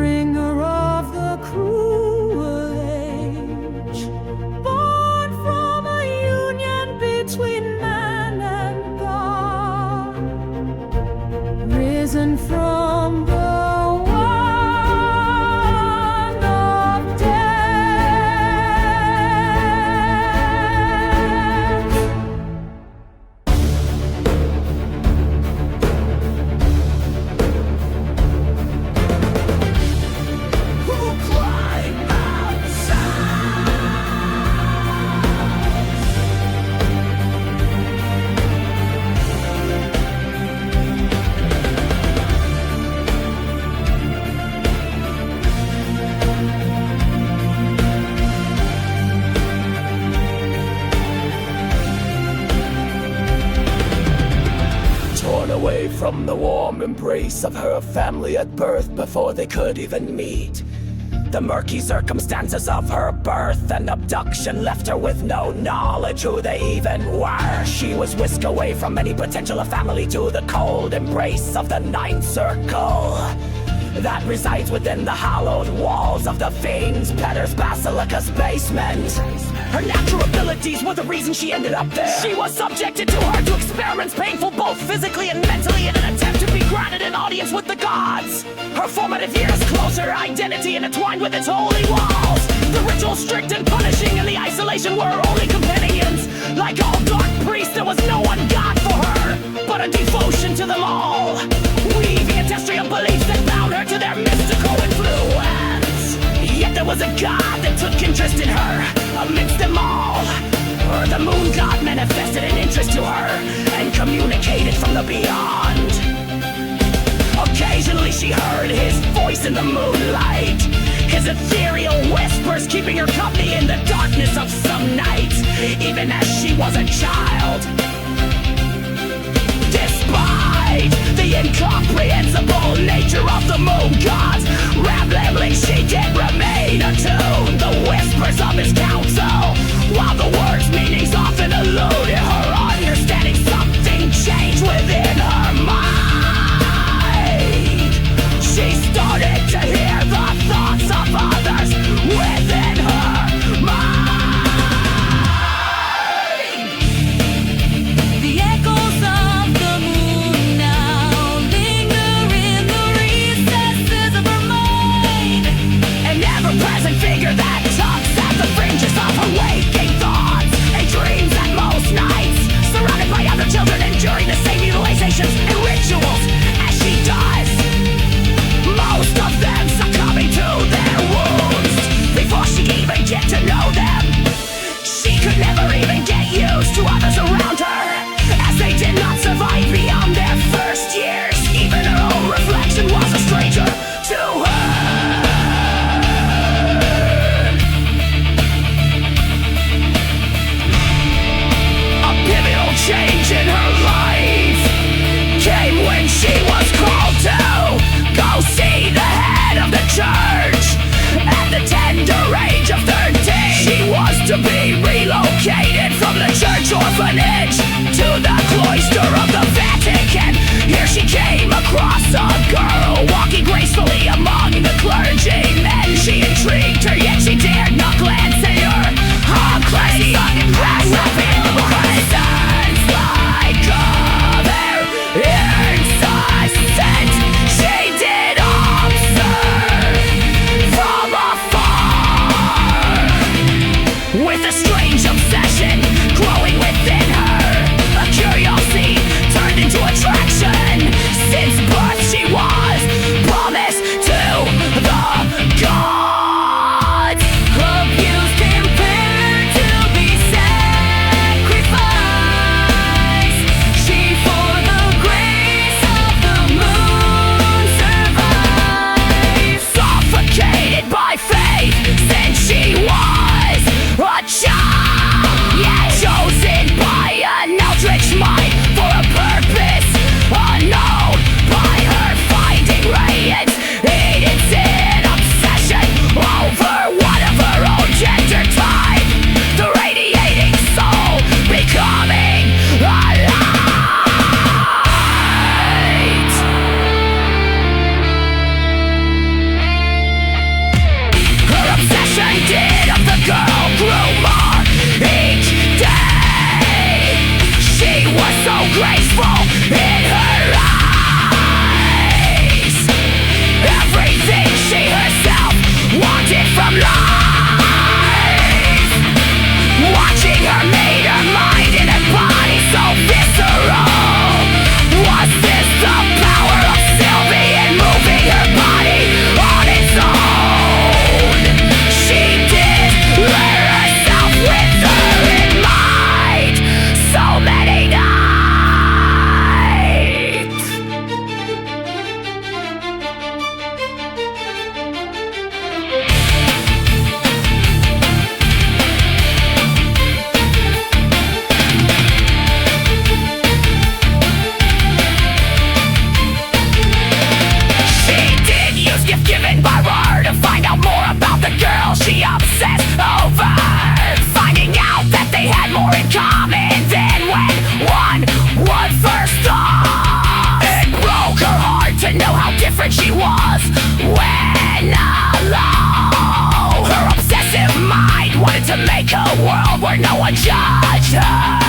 bringer of the cruel age, born from a union between man and God, risen from the wand of death. Who cried torn away from the warm embrace of her family at birth before they could even meet. The murky circumstances of her birth and abduction left her with no knowledge who they even were. She was whisked away from any potential of family to the cold embrace of the ninth circle that resides within the hallowed walls of the Fiend's Petter's Basilica's basement. Her natural abilities were the reason she ended up there. She was subjected to her to experiments painful both physically and mentally in an attempt to be granted an audience with the gods. Her formative years close her identity intertwined with its holy walls. The ritual strict and punishing and the isolation were her only companions. Like all dark priests, there was no one God for her, but a devotion to them all, weaving a tapestry of beliefs that bound her to their mystical influence. Yet there was a God that took interest in her amidst them all. The moon god manifested an interest to her and communicated from the beyond. Occasionally she heard his voice in the moonlight, his ethereal whispers keeping her company in the darkness of some nights, even as she was a child. Despite the incomprehensible nature of the moon god's ramblings, she did remain attuned the whispers of his counsel, while the words' meanings often eluded her understanding. Something changed within her mind. She started to hear the thoughts of others within her mind. The echoes of the moon now linger in the recesses of her mind. by her to find out more about the girl she obsessed over, finding out that they had more in common than when one would first start. It broke her heart to know how different she was when alone. Her obsessive mind wanted to make a world where no one judged her.